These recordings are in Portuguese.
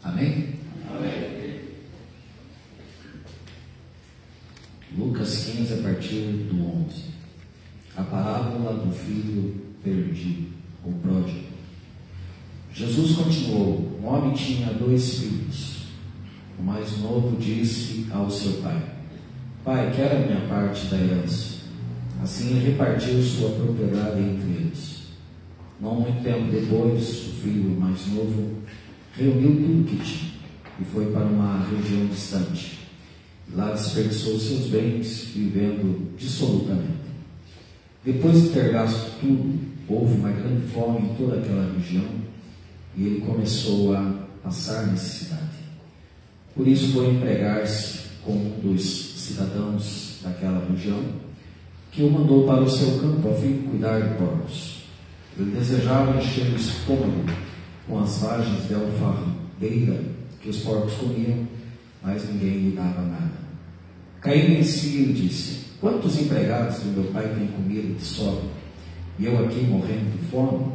Amém? Amém. Lucas 15, a partir do 11. A parábola do filho perdido, ou pródigo. Jesus continuou: um homem tinha 2 filhos. O mais novo disse ao seu pai: Pai, quero a minha parte da herança. Assim ele repartiu sua propriedade entre eles. Não muito tempo depois, o filho mais novo reuniu tudo que tinha e foi para uma região distante. Lá desperdiçou seus bens, vivendo dissolutamente. Depois de ter gasto tudo, houve uma grande fome em toda aquela região e ele começou a passar necessidade. Por isso foi empregar-se com um dos cidadãos daquela região, que o mandou para o seu campo a fim de cuidar de porcos. Ele desejava encher o estômago com as vagens de alfarreira que os porcos comiam, mas ninguém lhe dava nada. Caindo em si, ele disse: Quantos empregados do meu pai têm comida de sobra, e eu aqui morrendo de fome?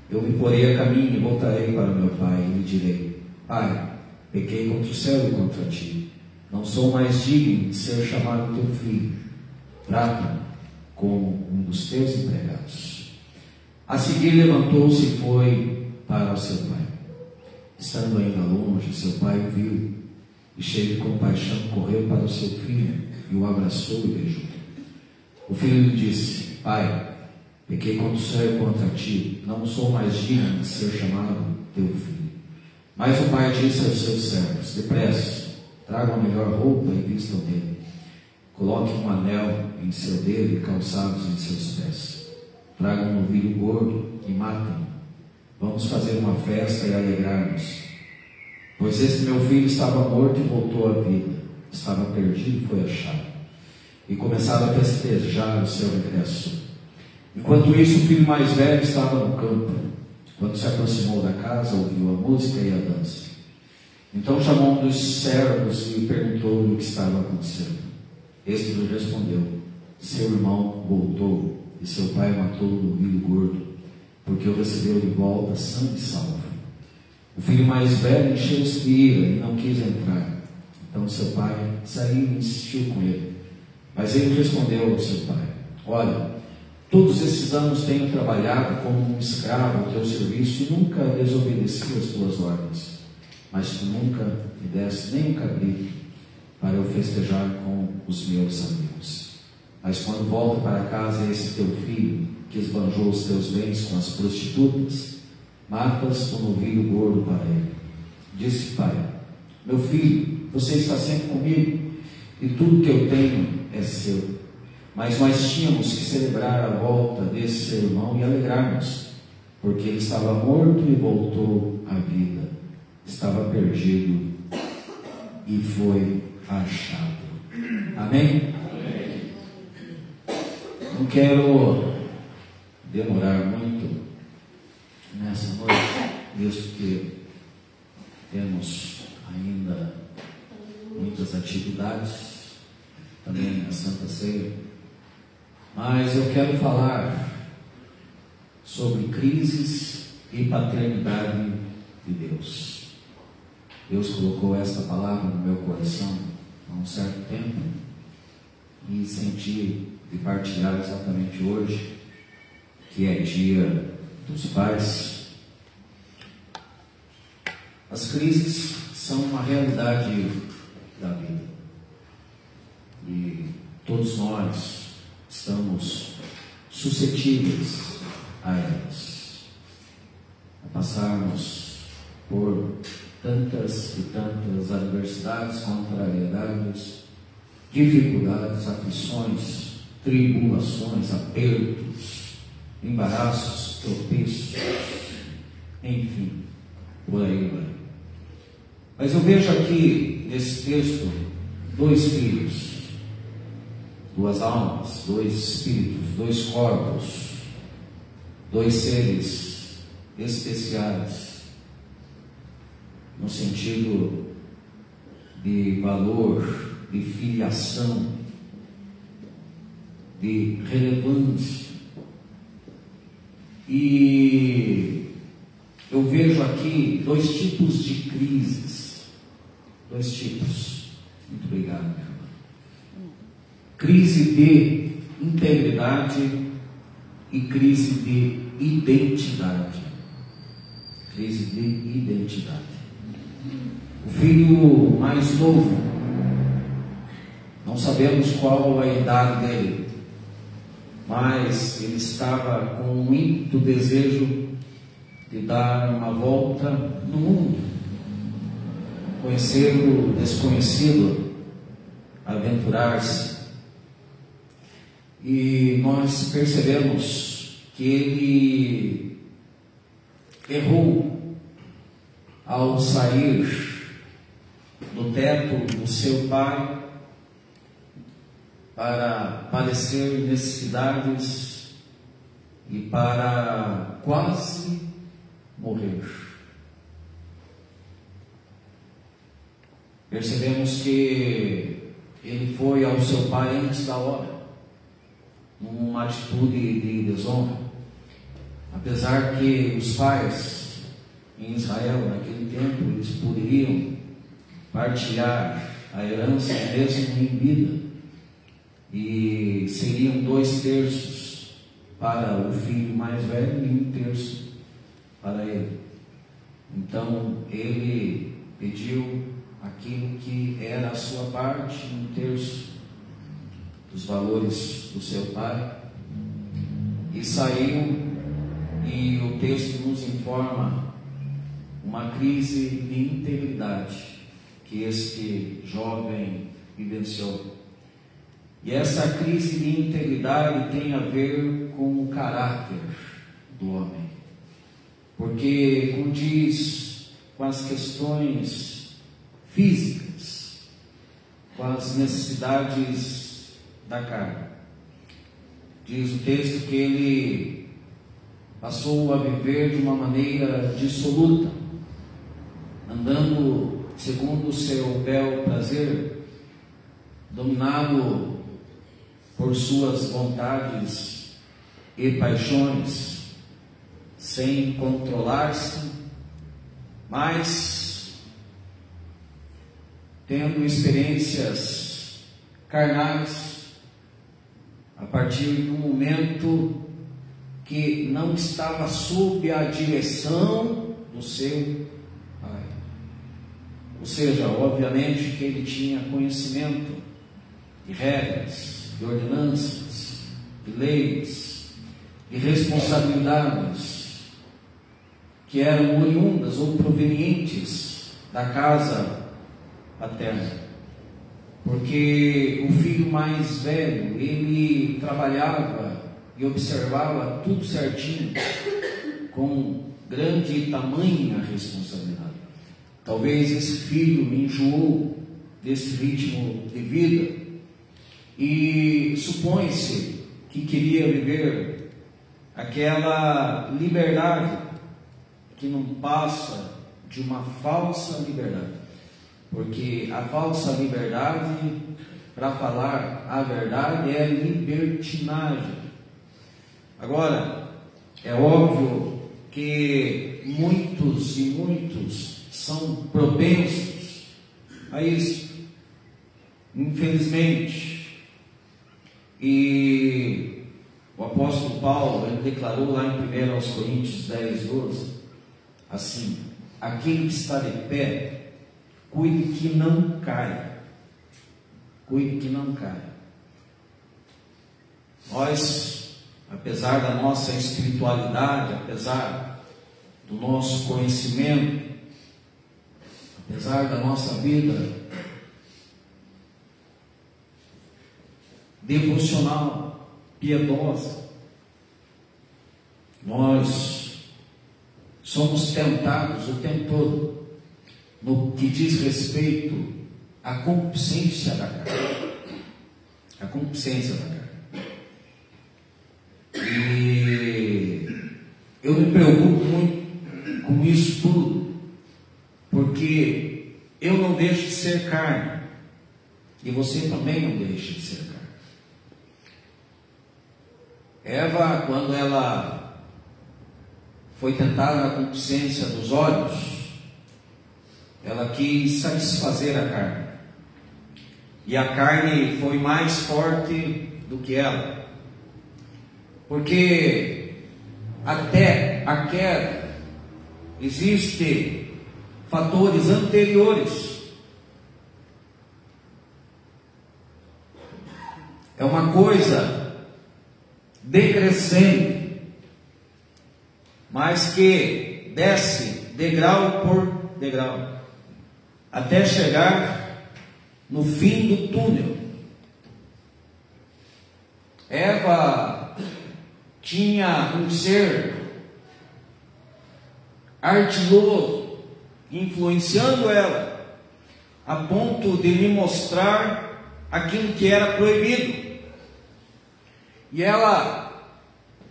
Eu me porei a caminho e voltarei para meu pai, e lhe direi: Pai, pequei contra o céu e contra ti. Não sou mais digno de ser chamado teu filho. Trata-me como um dos teus empregados. A seguir levantou-se e foi para o seu pai. Estando ainda longe, seu pai o viu e, cheio de compaixão, correu para o seu filho e o abraçou e beijou. O filho lhe disse: Pai, pequei contra o céu e contra ti, não sou mais digno de ser chamado teu filho. Mas o pai disse aos seus servos: Depressa, tragam a melhor roupa e vistam nele. Coloquem um anel em seu dedo e calçados em seus pés. Tragam um novilho gordo e matem-no. Vamos fazer uma festa e alegrar-nos. Pois este meu filho estava morto e voltou à vida. Estava perdido e foi achado. E começaram a festejar o seu regresso. Enquanto isso, o filho mais velho estava no campo. Quando se aproximou da casa, ouviu a música e a dança. Então chamou um dos servos e perguntou-lhe o que estava acontecendo. Este lhe respondeu: Seu irmão voltou e seu pai matou o novilho gordo, porque o recebeu de volta são e salvo. O filho mais velho encheu-se de ira e não quis entrar. Então seu pai saiu e insistiu com ele. Mas ele respondeu ao seu pai: Olha, todos esses anos tenho trabalhado como um escravo ao teu serviço e nunca desobedeci às tuas ordens. Mas tu nunca me deste nem um cabrito para eu festejar com os meus amigos. Mas quando volta para casa esse teu filho, que esbanjou os teus bens com as prostitutas, matas o novilho gordo para ele. Disse o pai: Meu filho, você está sempre comigo, e tudo que eu tenho é seu. Mas nós tínhamos que celebrar a volta desse seu irmão e alegrar-nos, porque ele estava morto e voltou à vida. Estava perdido e foi achado. Amém? Amém. Não quero demorar muito nessa noite, visto que temos ainda muitas atividades, também a Santa Ceia, mas eu quero falar sobre crises e paternidade de Deus. Deus colocou esta palavra no meu coração há um certo tempo e senti de partilhar exatamente hoje, que é dia dos pais. As crises são uma realidade da vida e todos nós estamos suscetíveis a elas, a passarmos por tantas e tantas adversidades, contrariedades, dificuldades, aflições, tribulações, apertos, embaraços, tropeços, enfim, por aí vai. Mas eu vejo aqui nesse texto 2 filhos, 2 almas, 2 espíritos, 2 corpos, 2 seres especiais, no sentido de valor, de filiação, de relevância. E eu vejo aqui dois tipos de crises. Dois tipos. Muito obrigado, minha irmã. Crise de integridade e crise de identidade. Crise de identidade. O filho mais novo, não sabemos qual a idade dele, mas ele estava com um ímpeto desejo de dar uma volta no mundo, conhecer o desconhecido, aventurar-se. E nós percebemos que ele errou ao sair do teto do seu pai para padecer necessidades e para quase morrer. Percebemos que ele foi ao seu pai antes da hora, numa atitude de desonra. Apesar que os pais em Israel, naquele tempo, eles poderiam partilhar a herança mesmo em vida, e seriam 2/3 para o filho mais velho e 1/3 para ele. Então ele pediu aquilo que era a sua parte, 1/3 dos valores do seu pai, e saiu. E o texto nos informa uma crise de integridade que este jovem vivenciou. E essa crise de integridade tem a ver com o caráter do homem, porque condiz com as questões físicas, com as necessidades da carne. Diz o texto que ele passou a viver de uma maneira dissoluta, andando segundo o seu bel prazer, dominado por suas vontades e paixões, sem controlar-se, mas tendo experiências carnais a partir do momento que não estava sob a direção do seu pai. Ou seja, obviamente que ele tinha conhecimento de regras, de ordenanças, de leis, de responsabilidades que eram oriundas ou provenientes da casa paterna. Porque o filho mais velho, ele trabalhava e observava tudo certinho, com grande e tamanha responsabilidade. Talvez esse filho enjoou desse ritmo de vida e supõe-se que queria viver aquela liberdade que não passa de uma falsa liberdade, porque a falsa liberdade, para falar a verdade, é libertinagem. Agora, é óbvio que muitos são propensos a isso, infelizmente. E o apóstolo Paulo, ele declarou lá em 1 Coríntios 10:12, assim: aquele que está de pé, cuide que não caia. Cuide que não caia. Nós, apesar da nossa espiritualidade, apesar do nosso conhecimento, apesar da nossa vida devocional, piedosa, nós somos tentados o tempo todo no que diz respeito à concupiscência da carne. A concupiscência da carne. E eu me preocupo muito com isso tudo, porque eu não deixo de ser carne, e você também não deixa de ser carne. Eva, quando ela foi tentada na concupiscência dos olhos, ela quis satisfazer a carne. E a carne foi mais forte do que ela. Porque até a queda existem fatores anteriores. É uma coisa decrescente, mas que desce degrau por degrau, até chegar no fim do túnel. Eva tinha um ser ardiloso, influenciando ela, a ponto de lhe mostrar aquilo que era proibido. E ela,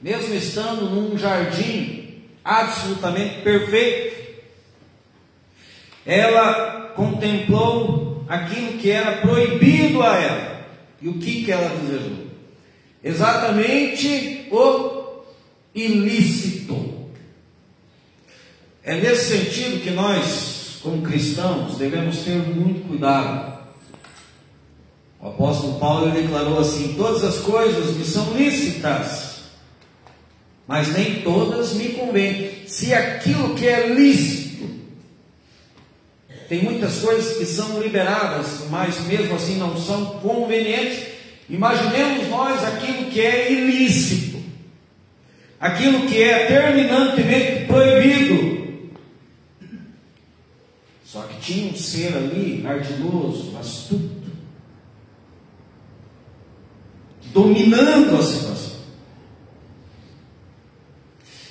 mesmo estando num jardim absolutamente perfeito, ela contemplou aquilo que era proibido a ela. E o que ela desejou? Exatamente o ilícito. É nesse sentido que nós, como cristãos, devemos ter muito cuidado. O apóstolo Paulo declarou assim: todas as coisas me são lícitas, mas nem todas me convêm. Se aquilo que é lícito, tem muitas coisas que são liberadas, mas mesmo assim não são convenientes. Imaginemos nós aquilo que é ilícito, aquilo que é terminantemente proibido. Só que tinha um ser ali ardiloso, astuto, dominando a situação.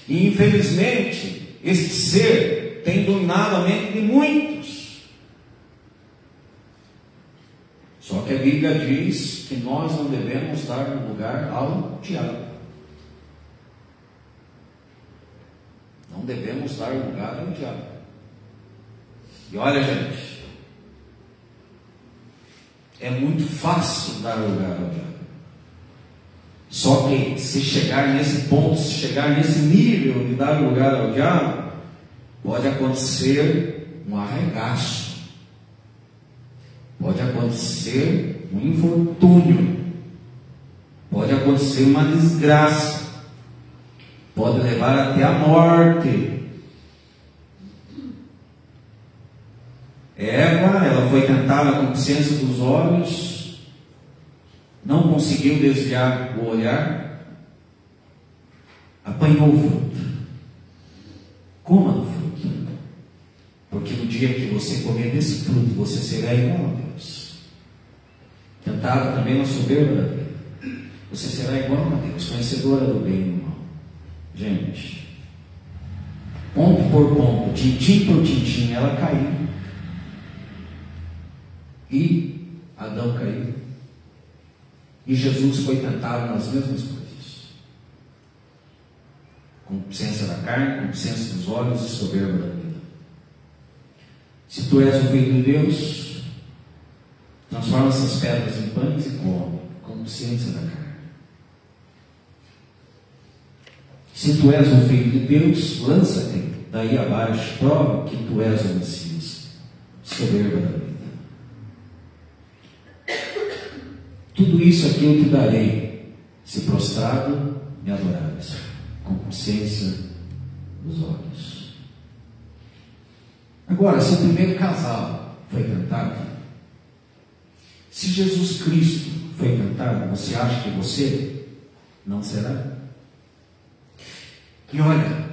E infelizmente este ser tem dominado a mente de muitos. Só que a Bíblia diz que nós não devemos dar lugar ao diabo. Não devemos dar lugar ao diabo. E olha, gente, é muito fácil dar lugar ao diabo. Só que se chegar nesse ponto, se chegar nesse nível de dar lugar ao diabo, pode acontecer um arregaço. Pode acontecer um infortúnio, pode acontecer uma desgraça, pode levar até a morte. Eva, ela foi tentada com a concupiscência dos olhos, não conseguiu desviar o olhar, apanhou o fruto. Coma do fruto, porque no dia que você comer desse fruto, você será igual a Deus. Tentada também na soberba da vida, você será igual a Deus, conhecedora do bem e do mal. Gente, ponto por ponto, tintim por tintim, ela caiu. E Adão caiu. E Jesus foi tentado nas mesmas coisas. Concupiscência da carne, concupiscência dos olhos e soberba da vida. Se tu és o Filho de Deus, transforma essas pedras em pães e come, concupiscência da carne. Se tu és o Filho de Deus, lança-te daí abaixo, prova que tu és o Messias, soberba da vida. Tudo isso aqui eu te darei, se prostrado me adorares, concupiscência dos olhos. Agora, se o primeiro casal foi tentado, se Jesus Cristo foi tentado, você acha que você não será? E olha,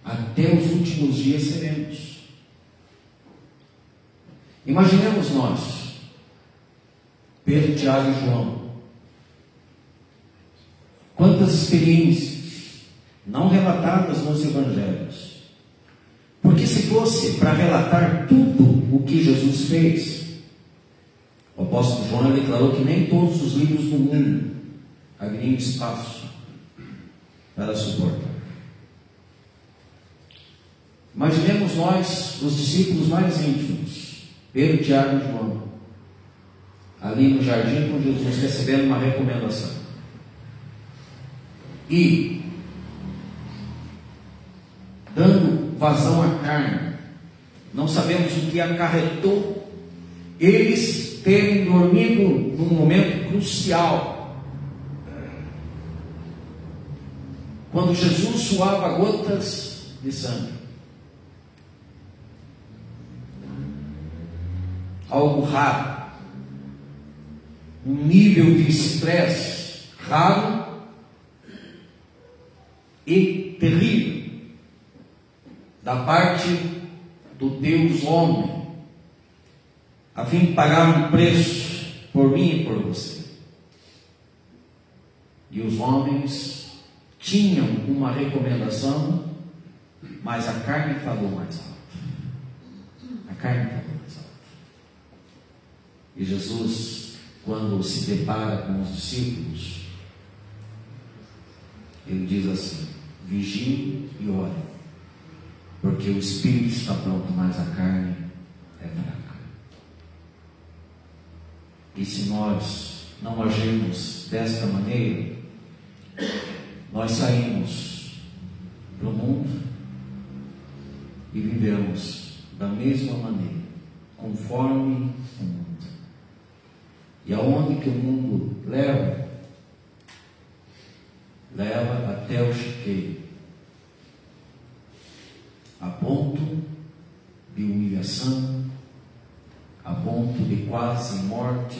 até os últimos dias seremos. Imaginemos nós, Pedro, Tiago e João, quantas experiências não relatadas nos evangelhos. Porque se fosse para relatar tudo o que Jesus fez, o apóstolo João declarou que nem todos os livros do mundo haveriam espaço para suportar. Imaginemos nós, os discípulos mais íntimos, Pedro, Tiago e João, ali no jardim com Jesus, recebendo uma recomendação. E dando vazão à carne. Não sabemos o que acarretou eles terem dormido num momento crucial, quando Jesus suava gotas de sangue. Algo raro, um nível de estresse raro e terrível da parte do Deus homem, a fim de pagar um preço por mim e por você. E os homens tinham uma recomendação, mas a carne falou mais alto. A carne falou mais alto. E Jesus, quando se depara com os discípulos, ele diz assim: vigiem e orem, porque o espírito está pronto, mas a carne é fraca. E se nós não agirmos desta maneira, nós saímos para o mundo e vivemos da mesma maneira, conforme o mundo. E aonde que o mundo leva? Leva até o chiqueiro, a ponto de humilhação, a ponto de quase morte,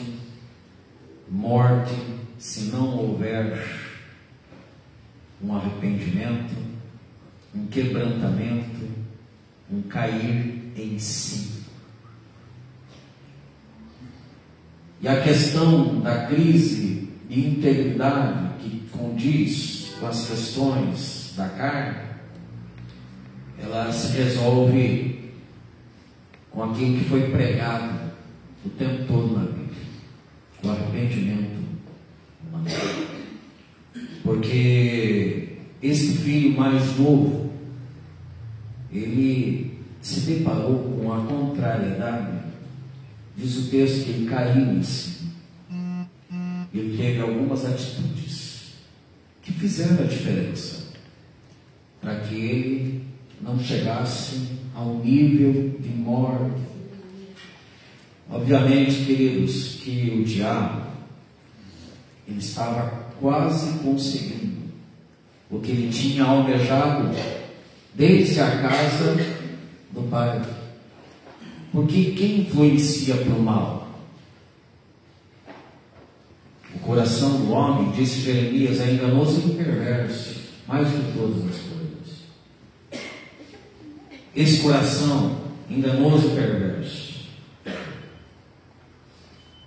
se não houver um arrependimento, um quebrantamento, um cair em si. E a questão da crise de integridade que condiz com as questões da carne, ela se resolve com aquilo que foi pregado o tempo todo na Bíblia, o arrependimento humano. Porque este filho mais novo, ele se deparou com a contrariedade. Diz o texto que ele caiu em si. Ele teve algumas atitudes que fizeram a diferença para que ele não chegasse ao nível de morte. Obviamente, queridos, que o diabo, ele estava quase conseguindo o que ele tinha almejado desde a casa do Pai. Porque quem influencia para o mal? O coração do homem, disse Jeremias, é enganoso e perverso, mais do que todas as coisas. Esse coração enganoso e perverso,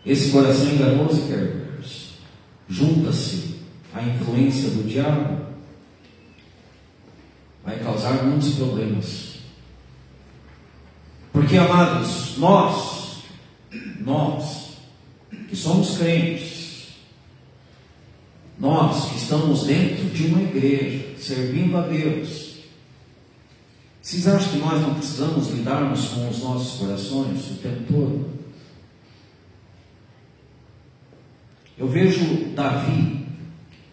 esse coração enganoso e perverso, junta-se à influência do diabo, vai causar muitos problemas. Porque, amados, nós que somos crentes, nós que estamos dentro de uma igreja, servindo a Deus, vocês acham que nós não precisamos lidarmos com os nossos corações o tempo todo? Eu vejo Davi,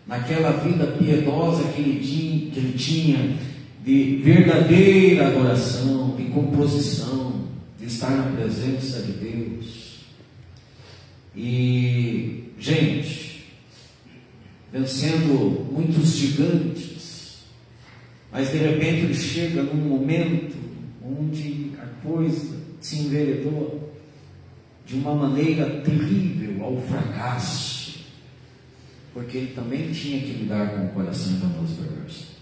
naquela vida piedosa que ele tinha, de verdadeira adoração, de composição, de estar na presença de Deus. E, gente, vencendo muitos gigantes, mas de repente ele chega num momento onde a coisa se enveredou de uma maneira terrível ao fracasso, porque ele também tinha que lidar com o coração enganoso e perverso.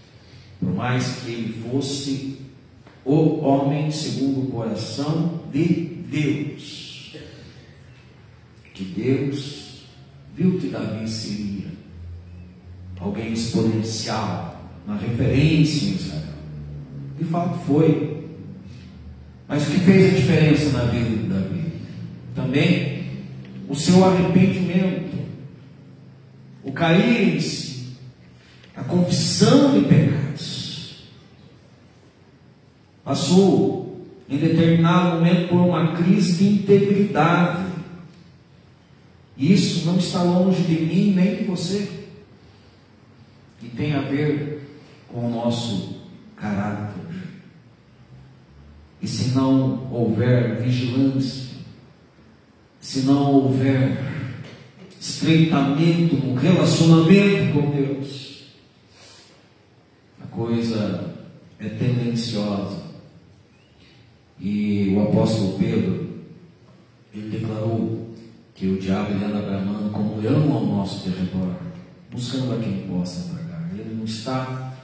Por mais que ele fosse o homem segundo o coração de Deus, que Deus viu que Davi seria alguém exponencial, uma referência em Israel. De fato foi. Mas o que fez a diferença na vida de Davi? Também o seu arrependimento, o cair em si, a confissão de pecados. Passou em determinado momento por uma crise de integridade. E isso não está longe de mim nem de você. E tem a ver com o nosso caráter. E se não houver vigilância, se não houver estreitamento no relacionamento com Deus, a coisa é tendenciosa. E o apóstolo Pedro, ele declarou que o diabo ele anda bramando como um leão ao nosso derredor, buscando a quem possa tragar. Ele não está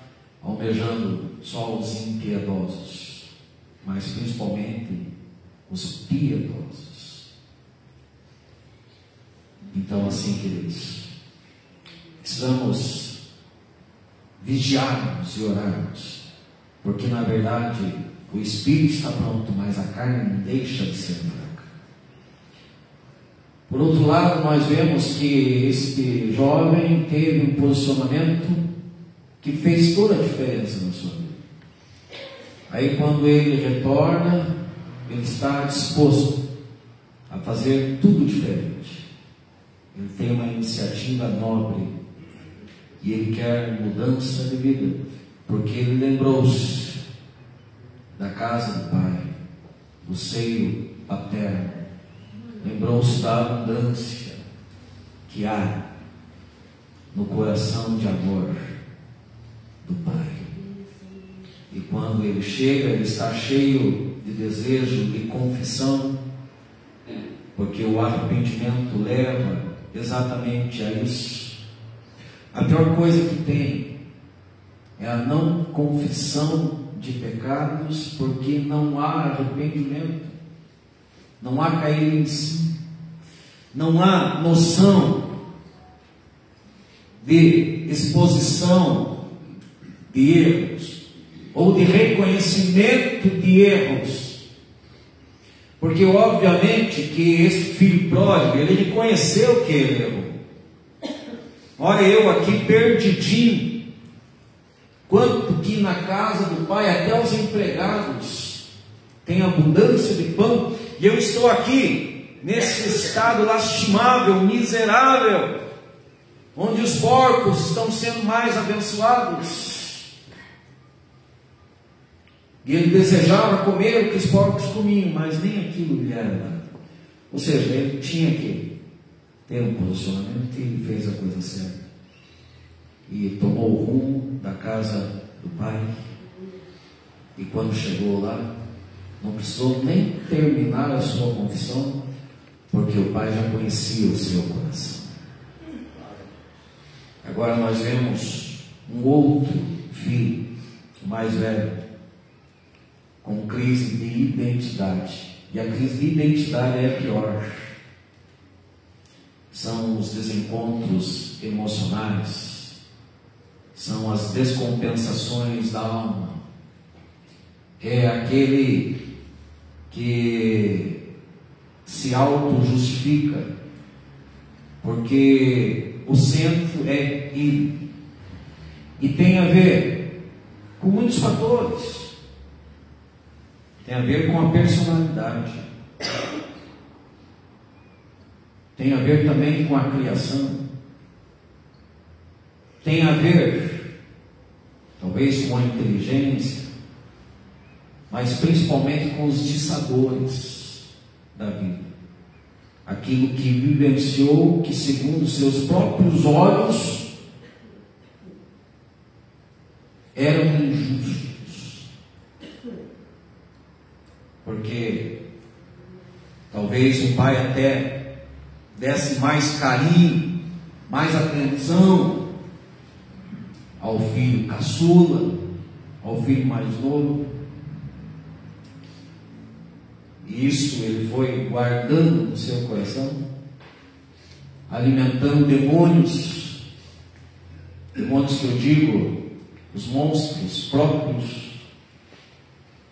almejando só os impiedosos, mas principalmente os piedosos. Então, assim, queridos, precisamos vigiarmos e orarmos, porque na verdade o espírito está pronto, mas a carne não deixa de ser fraca. Por outro lado, nós vemos que este jovem teve um posicionamento que fez toda a diferença na sua vida. Aí quando ele retorna, ele está disposto a fazer tudo diferente. Ele tem uma iniciativa nobre e ele quer mudança de vida, porque ele lembrou-se da casa do Pai, do seio paterno, lembrou-se da abundância que há no coração de amor do Pai. E quando ele chega, ele está cheio de desejo de confissão, porque o arrependimento leva exatamente a isso. A pior coisa que tem é a não confissão de pecados, porque não há arrependimento, não há cair em si, não há noção de exposição de erros, ou de reconhecimento de erros, porque obviamente que esse filho pródigo, ele reconheceu que ele errou. Olha, eu aqui perdidinho, quanto que na casa do Pai até os empregados têm abundância de pão, e eu estou aqui nesse estado lastimável, miserável, onde os porcos estão sendo mais abençoados. E ele desejava comer o que os porcos comiam, mas nem aquilo lhe era dado. Ou seja, ele tinha que ter um posicionamento, e ele fez a coisa certa. E tomou o rumo da casa do Pai. E quando chegou lá, não precisou nem terminar a sua confissão, porque o Pai já conhecia o seu coração. Agora nós vemos um outro filho, o mais velho, com crise de identidade. E a crise de identidade é a pior. São os desencontros emocionais, são as descompensações da alma. É aquele que se auto-justifica, porque o centro é ele. E tem a ver com muitos fatores. Tem a ver com a personalidade. Tem a ver também com a criação. Tem a ver, talvez, com a inteligência, mas principalmente com os dissadores da vida. Aquilo que vivenciou, que segundo seus próprios olhos eram injustos. Porque talvez o pai até desse mais carinho, mais atenção ao filho caçula, ao filho mais novo. E isso ele foi guardando no seu coração, alimentando demônios que eu digo, os monstros próprios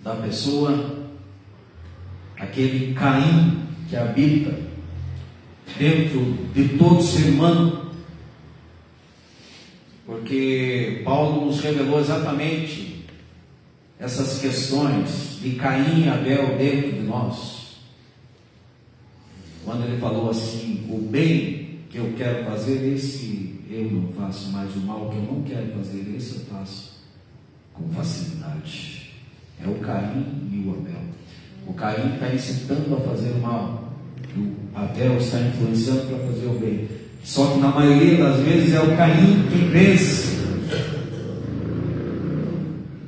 da pessoa, aquele Caim que habita dentro de todo ser humano, porque Paulo nos revelou exatamente essas questões de Caim e Abel dentro de nós, quando ele falou assim: o bem que eu quero fazer, esse eu não faço, mas o mal que eu não quero fazer, esse eu faço. com facilidade. É o Caim e o Abel. O Caim está incitando a fazer o mal, o Abel está influenciando para fazer o bem. Só que na maioria das vezes é o Caim quem vence.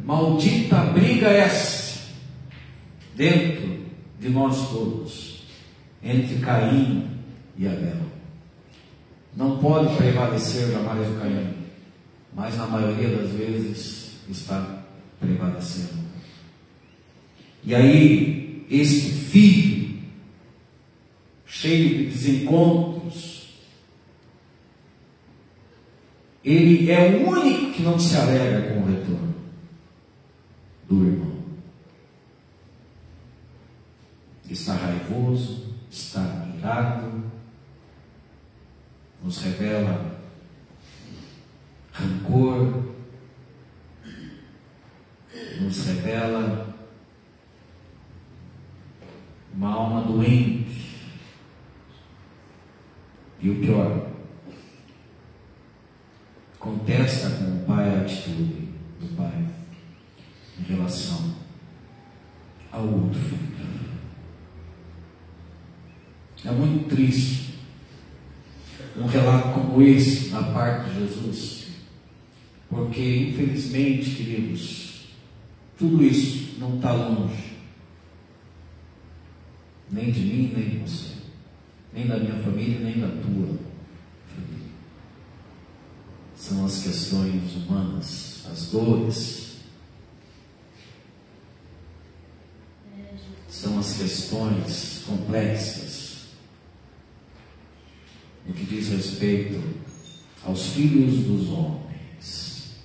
Maldita briga essa dentro de nós todos, entre Caim e Abel. Não pode prevalecer jamais o Caim, mas na maioria das vezes está prevalecendo. E aí, este filho, cheio de desencontros, ele é o único que não se alegra com o retorno do irmão. Está raivoso, está irado, nos revela rancor, nos revela uma alma doente. E o pior, contesta com o pai a atitude do pai em relação ao outro filho. É muito triste um relato como esse da parte de Jesus, porque infelizmente, queridos, tudo isso não está longe, nem de mim, nem de você, nem da minha família, nem da tua família. São as questões humanas, as dores, são as questões complexas no que diz respeito aos filhos dos homens.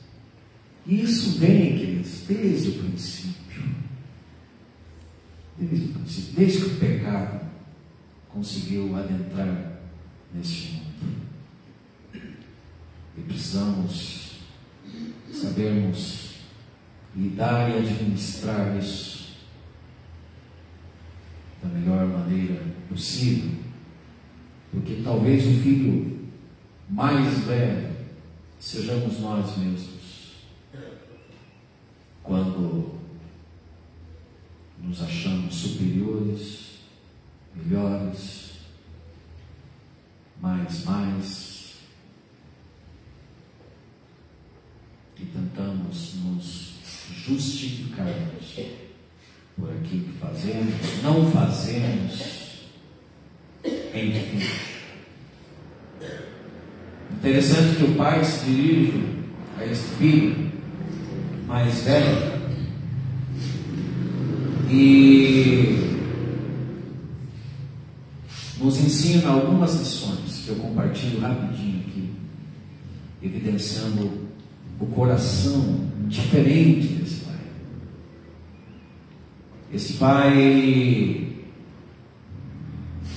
E isso vem, queridos, desde o princípio. Desde que o pecado conseguiu adentrar neste mundo. E precisamos sabermos lidar e administrar isso da melhor maneira possível. Porque talvez o filho mais velho sejamos nós mesmos, quando nos achamos superiores, melhores, mais, e tentamos nos justificarmos por aquilo que fazemos, não fazemos, enfim. Interessante que o pai se dirige a esse filho mais velho e nos ensina algumas lições que eu compartilho rapidinho aqui, evidenciando o coração diferente desse pai. Esse pai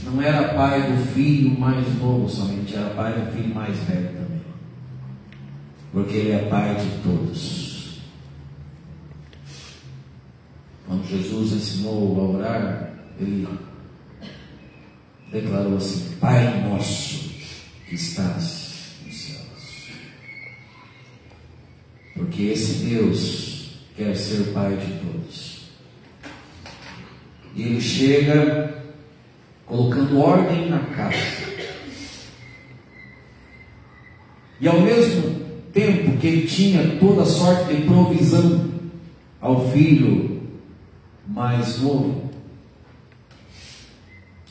não era pai do filho mais novo somente, era pai do filho mais velho também, porque ele é pai de todos. Quando Jesus ensinou a orar, ele declarou assim: Pai nosso que estás nos céus. Porque esse Deus quer ser pai de todos. E ele chega colocando ordem na casa. E ao mesmo tempo que ele tinha toda sorte de provisão ao filho mais novo,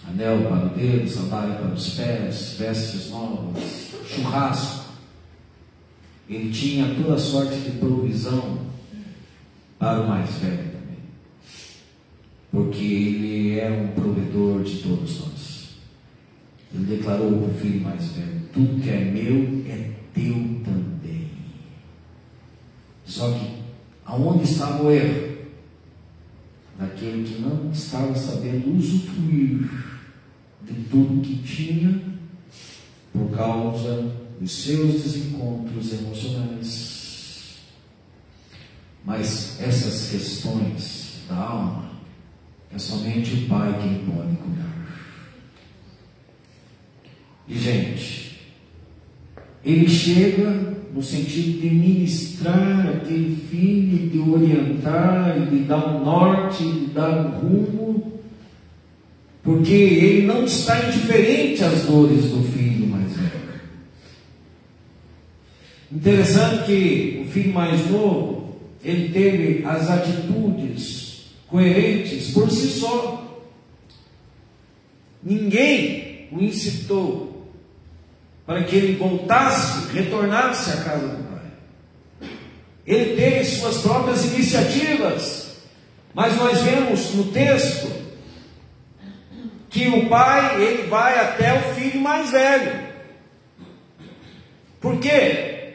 anel para o dedo, sandália para os pés, vestes novas, churrasco, ele tinha toda sorte de provisão para o mais velho também, porque ele é um provedor de todos nós. Ele declarou para o filho mais velho: tudo que é meu é teu também. Só que aonde estava o erro? Daquele que não estava sabendo usufruir de tudo que tinha por causa dos seus desencontros emocionais. Mas essas questões da alma é somente o Pai quem pode cuidar. E gente, ele chega no sentido de ministrar aquele filho, de orientar, de dar um norte, de dar um rumo, porque ele não está indiferente às dores do filho mais velho. Interessante que o filho mais novo, ele teve as atitudes coerentes por si só. Ninguém o incitou para que ele voltasse, retornasse à casa do pai. Ele teve suas próprias iniciativas, mas nós vemos no texto que o pai, ele vai até o filho mais velho. Por quê?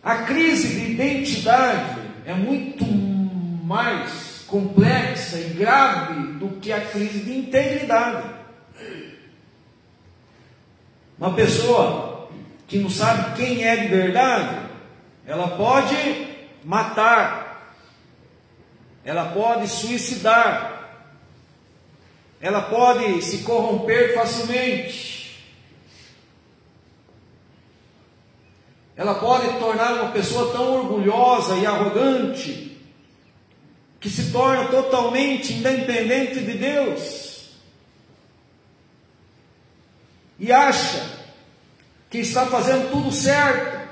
A crise de identidade é muito mais complexa e grave do que a crise de integridade. Uma pessoa que não sabe quem é de verdade, ela pode matar, ela pode suicidar, ela pode se corromper facilmente, ela pode tornar uma pessoa tão orgulhosa e arrogante que se torna totalmente independente de Deus e acha que está fazendo tudo certo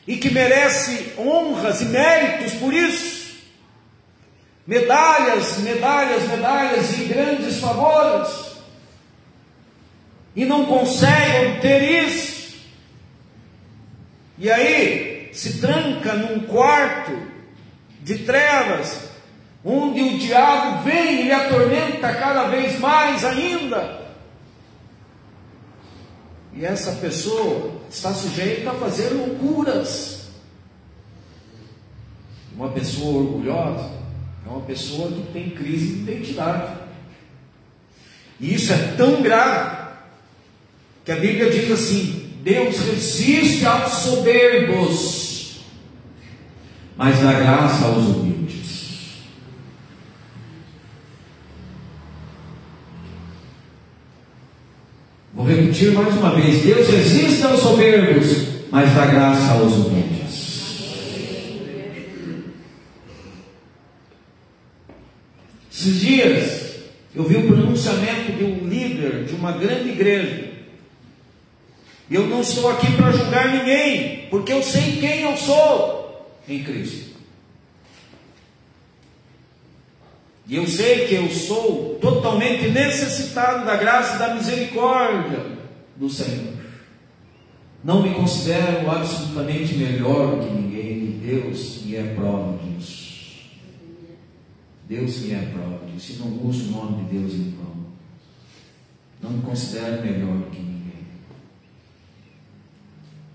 e que merece honras e méritos por isso, medalhas, medalhas, medalhas e grandes favores, e não consegue obter isso. E aí se tranca num quarto de trevas, onde o diabo vem e lhe atormenta cada vez mais ainda. E essa pessoa está sujeita a fazer loucuras. Uma pessoa orgulhosa é uma pessoa que tem crise de identidade. E isso é tão grave que a Bíblia diz assim: Deus resiste aos soberbos, mas dá graça aos humildes. Vou repetir mais uma vez: Deus resiste aos soberbos, mas dá graça aos humildes. Esses dias eu vi o pronunciamento de um líder de uma grande igreja. Eu não estou aqui para julgar ninguém, porque eu sei quem eu sou em Cristo. E eu sei que eu sou totalmente necessitado da graça e da misericórdia do Senhor. Não me considero absolutamente melhor que ninguém, e Deus me é prova disso. Deus me é prova disso, e não uso o nome de Deus em vão. Não me considero melhor que ninguém.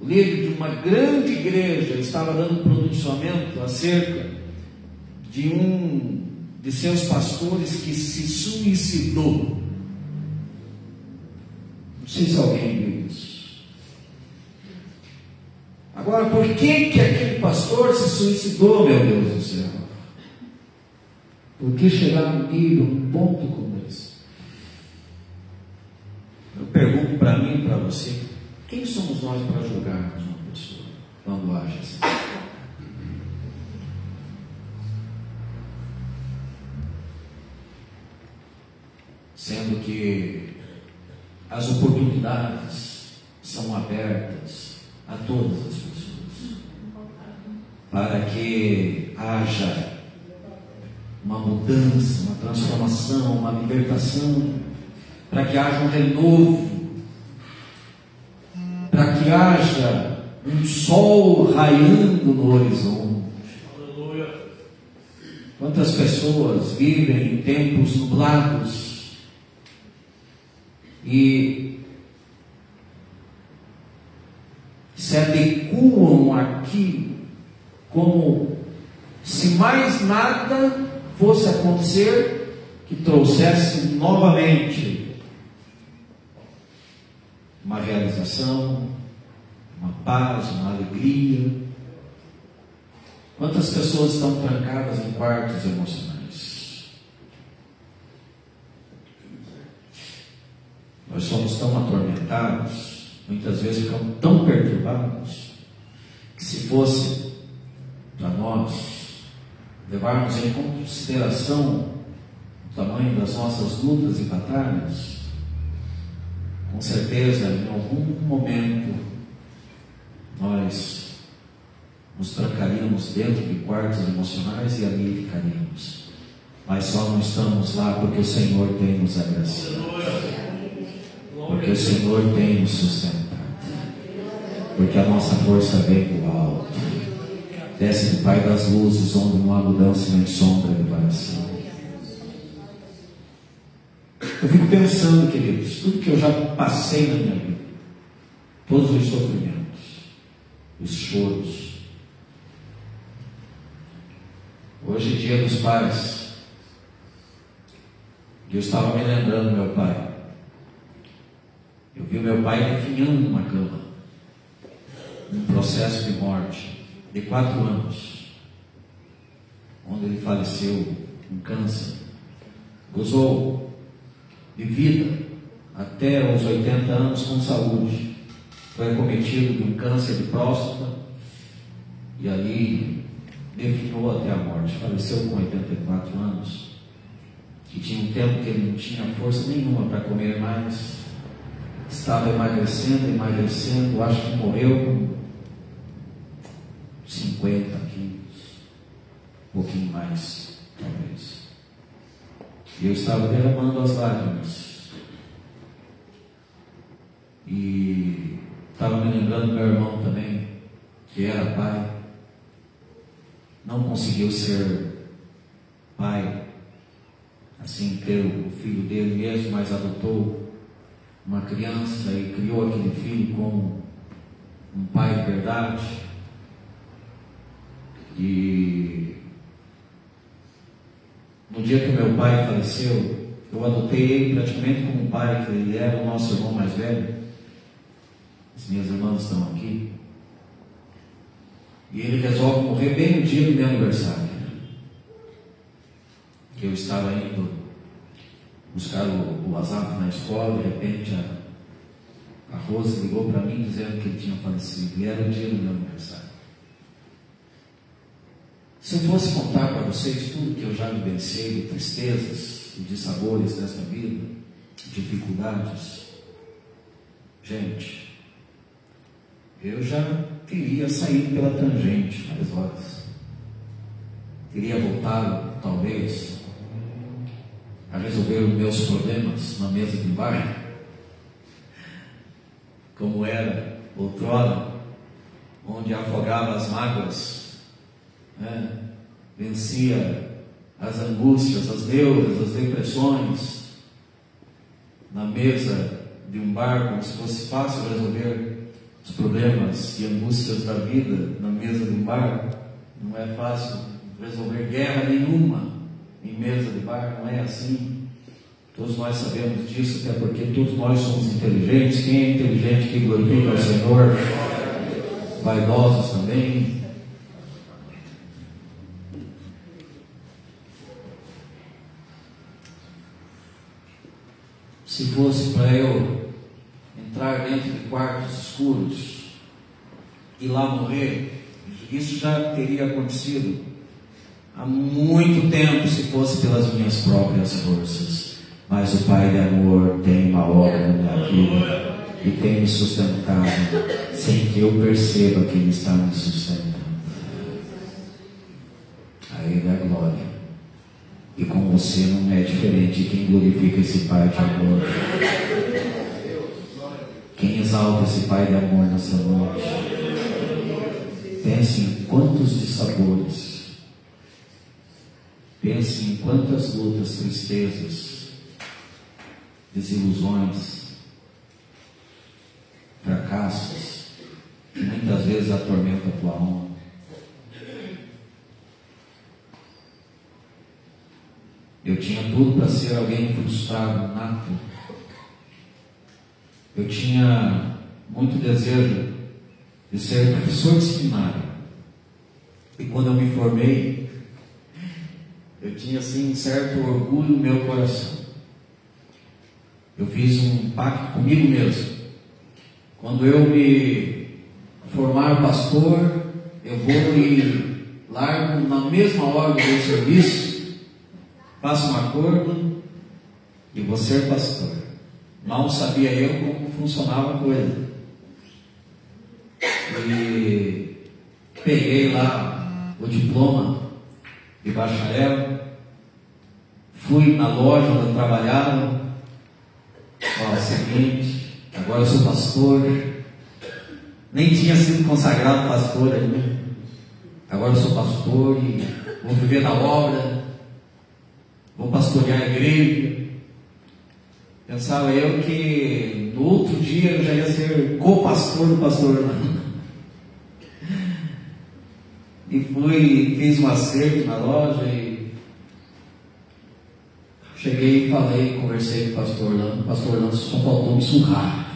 O líder de uma grande igreja estava dando pronunciamento acerca de um de seus pastores que se suicidou. Não sei se alguém viu isso. Agora, por que aquele pastor se suicidou, meu Deus do céu? Por que chegar no nível, um ponto como esse? Eu pergunto para mim e para você: quem somos nós para julgarmos uma pessoa quando age assim? Sendo que as oportunidades são abertas a todas as pessoas, para que haja uma mudança, uma transformação, uma libertação, para que haja um renovo, para que haja um sol raiando no horizonte. Aleluia. Quantas pessoas vivem em tempos nublados e se adequam àquilo como se mais nada fosse acontecer que trouxesse novamente uma realização, uma paz, uma alegria. Quantas pessoas estão trancadas em quartos emocionais? Nós somos tão atormentados muitas vezes ficamos tão perturbados que, se fosse para nós levarmos em consideração o tamanho das nossas lutas e batalhas, com certeza em algum momento nós nos trancaríamos dentro de quartos emocionais e ali ficaríamos. Mas só não estamos lá porque o Senhor tem nos agraciado, porque o Senhor tem nos sustentado, porque a nossa força vem do alto, desce do Pai das luzes, onde não há mudança nem sombra de variação. Eu fico pensando, queridos, tudo que eu já passei na minha vida, todos os sofrimentos, os choros. Hoje é dia dos pais, e eu estava me lembrando do meu pai. Eu vi o meu pai definhando numa cama, num processo de morte de 4 anos, onde ele faleceu com câncer. Gozou de vida até os 80 anos com saúde. Foi acometido de um câncer de próstata e ali definhou até a morte. Faleceu com 84 anos. E tinha um tempo que ele não tinha força nenhuma para comer mais. Estava emagrecendo. Acho que morreu com 50 quilos, um pouquinho mais, talvez. E eu estava derramando as lágrimas. E estava me lembrando do meu irmão também, que era pai. Não conseguiu ser pai, assim, ter o filho dele mesmo, mas adotou uma criança e criou aquele filho como um pai de verdade. E no dia que meu pai faleceu, eu adotei ele praticamente como um pai, que ele era o nosso irmão mais velho. As minhas irmãs estão aqui. E ele resolve morrer bem no dia do meu aniversário. Eu estava indo buscar o Azaf na escola, de repente a Rose ligou para mim dizendo que ele tinha falecido. E era o dia do meu aniversário. Se eu fosse contar para vocês tudo que eu já vivenciei de tristezas e de sabores desta vida, dificuldades, gente, eu já teria saído pela tangente várias horas. Teria voltado, talvez, a resolver os meus problemas na mesa de bar, como era outrora, onde afogava as mágoas, vencia as angústias, as neuras, as depressões, na mesa de um bar, como se fosse fácil resolver os problemas e angústias da vida na mesa de um bar. Não é fácil resolver guerra nenhuma em mesa de bar, não é assim. Todos nós sabemos disso, até porque todos nós somos inteligentes. Quem é inteligente que glorifica ao Senhor? Vaidosos também. Se fosse para eu entrar dentro de quartos escuros e lá morrer, isso já teria acontecido há muito tempo, se fosse pelas minhas próprias forças. Mas o Pai de amor tem uma obra na minha vida e tem me sustentado sem que eu perceba que Ele está me sustentando. A Ele é a glória. E com você não é diferente. Quem glorifica esse Pai de amor? Quem exalta esse Pai de amor nessa noite? Pense em quantos dissabores, pense em quantas lutas, tristezas, desilusões, fracassos, que muitas vezes atormentam a tua alma. Eu tinha tudo para ser alguém frustrado, nato. Eu tinha muito desejo de ser professor de seminário. E quando eu me formei, eu tinha assim um certo orgulho no meu coração. Eu fiz um pacto comigo mesmo. quando eu me formar pastor, eu vou e largo na mesma hora do meu serviço, faço um acordo e vou ser pastor. Mal sabia eu como funcionava a coisa. E peguei lá o diploma de bacharel, fui na loja onde eu trabalhava, falei o seguinte: agora eu sou pastor, nem tinha sido consagrado pastor ainda, agora eu sou pastor e vou viver da obra, vou pastorear a igreja. Pensava eu que no outro dia eu já ia ser co-pastor do pastor. E fui, fiz um acerto na loja e cheguei e falei, conversei com o pastor Lando. Pastor Lando, só faltou me surrar.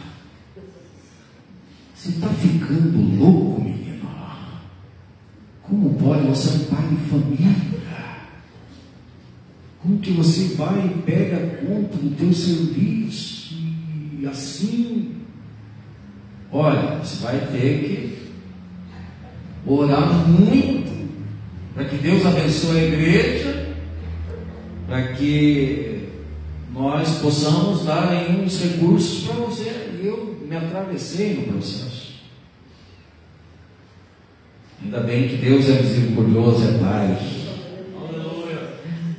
Você está ficando louco, menino? Como pode? Você é um pai de família. Como que você vai e pega conta do teu serviço e assim? Olha, você vai ter que orar muito para que Deus abençoe a igreja, para que nós possamos dar uns recursos para você. E eu me atravessei no processo. Ainda bem que Deus é misericordioso, é Pai.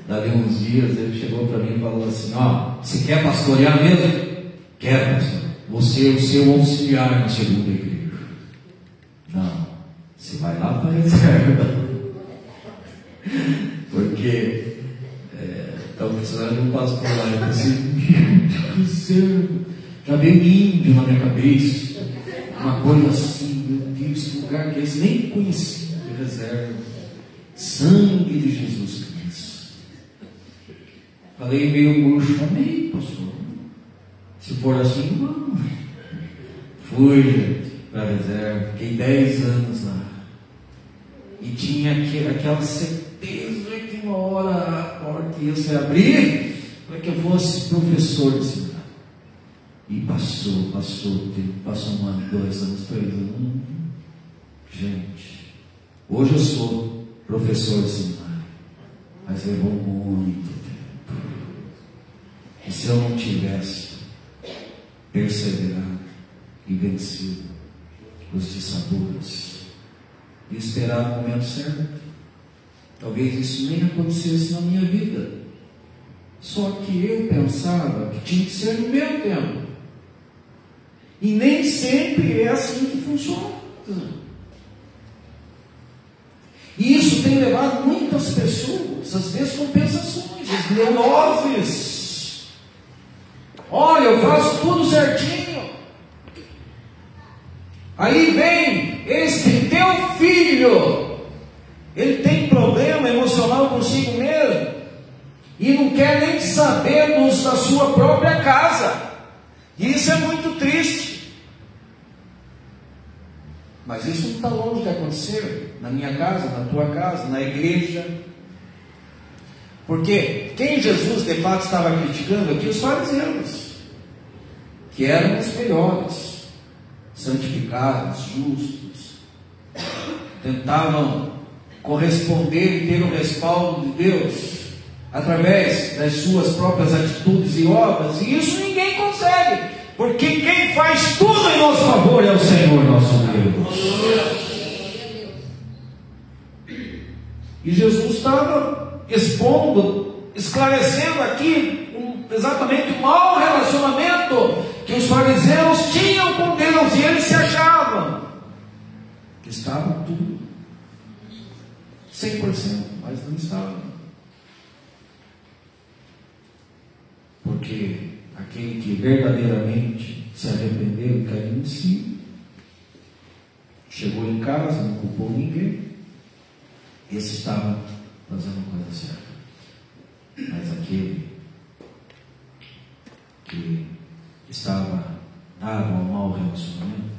Dali uns dias ele chegou para mim e falou assim: ó, você quer pastorear mesmo? Quero, pastor. Você é o seu auxiliar na segunda igreja. Não, você vai lá para a reserva. Porque estão precisando de um pastor lá. Eu pensei: meu Deus do céu, já veio índio na minha cabeça. Uma coisa assim, meu Deus, que lugar que é esse? Nem conhecia de reserva. Sangue de Jesus Cristo. Falei meio murcho, amém, pastor. Se for assim, vamos. Fui para a reserva, fiquei 10 anos lá. E tinha aquela certeza que uma hora a porta ia se abrir para que eu fosse professor de seminário. E passou um ano, 2 anos, 3 anos. Gente, hoje eu sou professor de seminário, mas levou muito tempo. E se eu não tivesse perseverado e vencido os dissabores e esperar o momento certo, talvez isso nem acontecesse na minha vida. Só que eu pensava que tinha que ser no meu tempo. E nem sempre é assim que funciona. E isso tem levado muitas pessoas às descompensações, às neuroses. Olha, eu faço tudo certinho. Aí vem este teu filho, ele tem problema emocional consigo mesmo e não quer nem saber da sua própria casa. E isso é muito triste. Mas isso não está longe de acontecer na minha casa, na tua casa, na igreja. Porque quem Jesus de fato estava criticando aqui? Os fariseus, que eram os melhores, santificados, justos, tentavam corresponder e ter o respaldo de Deus através das suas próprias atitudes e obras, e isso ninguém consegue, porque quem faz tudo em nosso favor é o Senhor nosso Deus. E Jesus estava expondo, esclarecendo aqui exatamente o mau relacionamento que os fariseus tinham com Deus, e eles se achavam que estavam tudo 100%, mas não estavam. Porque aquele que verdadeiramente se arrependeu e caiu em si, chegou em casa, não culpou ninguém, esse estava fazendo a coisa certa. Mas aquele que estava dado ao mau relacionamento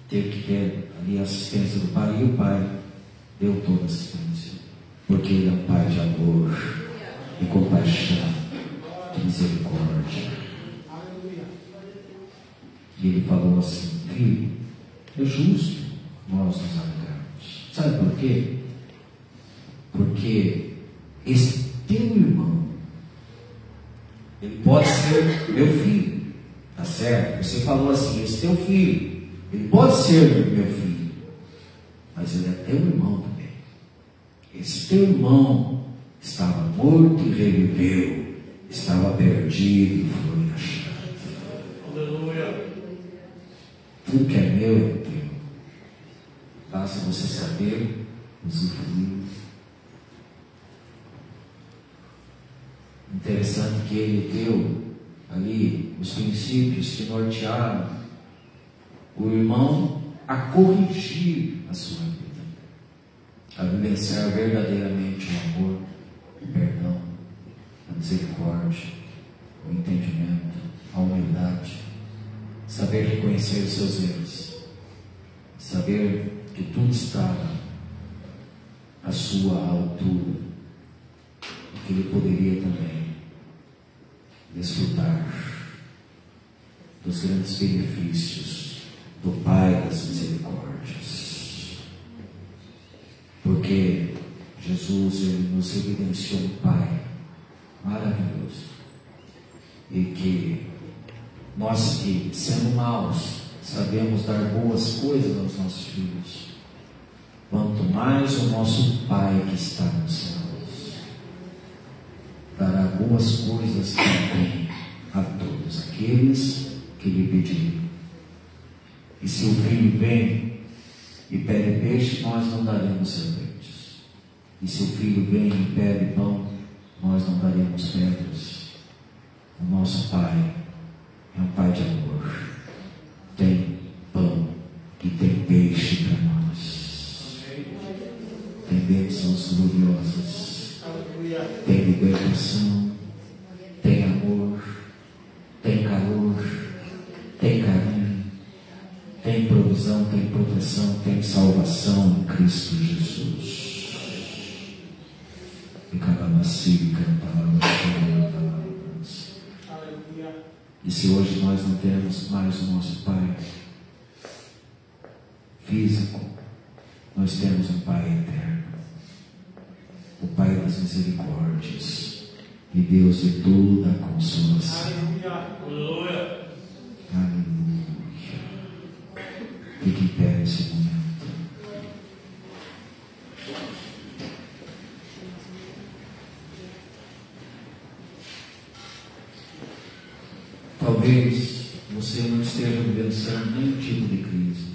teve que ter ali a assistência do pai, e o pai deu toda a assistência, porque ele é um pai de amor e compaixão, de misericórdia. E ele falou assim: filho, é justo nós nos alegrarmos. Sabe por quê? Porque esse teu irmão, ele pode ser meu filho, tá certo? Você falou assim: esse teu filho, ele pode ser meu filho, mas ele é teu irmão também. Esse teu irmão estava morto e reviveu, estava perdido e foi achado. Aleluia. Tudo que é meu é teu. Basta você saber usufruir. Interessante que ele deu ali os princípios que nortearam o irmão a corrigir a sua vida, a vivenciar verdadeiramente o amor, o perdão, a misericórdia, o entendimento, a humildade, saber reconhecer os seus erros, saber que tudo estava à sua altura e que ele poderia também desfrutar dos grandes benefícios do Pai das misericórdias, porque Jesus, ele nos evidenciou um Pai maravilhoso, e que nós que, sendo maus, sabemos dar boas coisas aos nossos filhos, quanto mais o nosso Pai que está nos céus dará boas coisas também a todos aqueles que lhe pedirem. E se o filho vem e pede peixe, nós não daremos serpentes. E se o filho vem e pede pão, nós não daremos pedras. O nosso Pai é um Pai de amor. Tem pão e tem peixe para nós. Tem bênçãos gloriosas. Tem libertação. Tem amor. Tem calor. Tem carinho. Tem provisão, tem proteção, tem salvação em Cristo Jesus. E cada macio E se hoje nós não temos mais o nosso Pai físico, nós temos um Pai eterno, o Pai das misericórdias e Deus de toda a consolação. Aleluia. Aleluia. Fique em pé nesse momento. Talvez você não esteja vivenciando nenhum tipo de crise,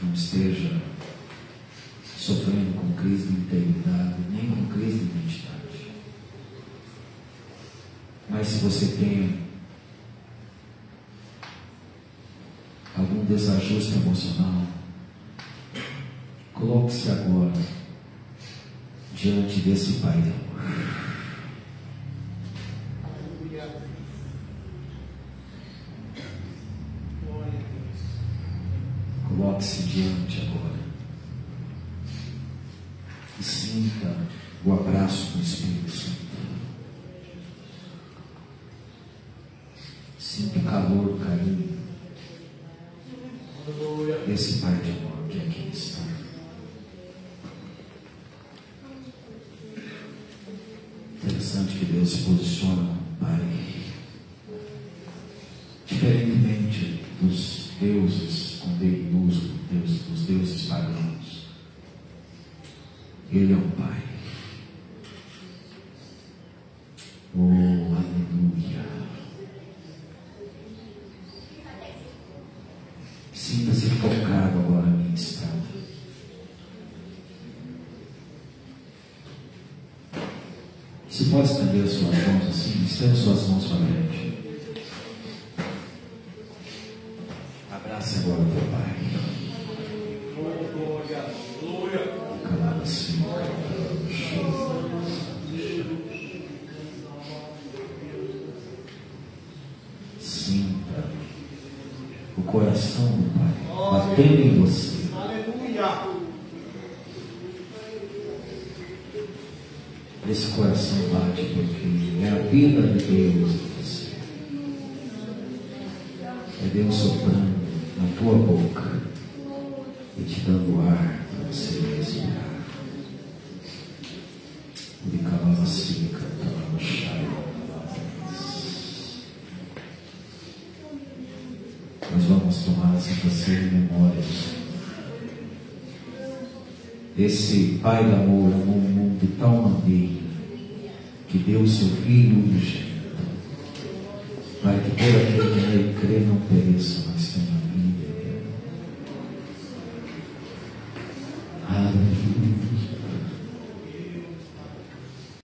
não esteja sofrendo com crise de integridade, nem com crise de identidade. Mas se você tem algum desajuste emocional, coloque-se agora diante desse Pai de amor. Coloque-se diante agora e sinta o abraço do Espírito Santo. Sinta o calor, o carinho desse Pai de amor que aqui está. Interessante que Deus se posiciona como Pai, diferentemente dos deuses com D minúsculo, dos deuses pagãos. Ele é um Pai. Oh, aleluia. Sinta-se tocado agora, ministrado. Se pode estender as suas mãos assim, estenda suas mãos para frente. Abraça agora o teu Pai. Calada-se, sinta o coração do Pai batendo em você. Esse coração bate porque é a vida de Deus em você. É Deus soprando na tua boca e te dando ar para você respirar. Nós vamos tomar essa canção de memória. Esse Pai de amor amou o mundo de tal maneira que deu o seu Filho unigênito, para que todo aquele que nele crê não pereça, mas tenha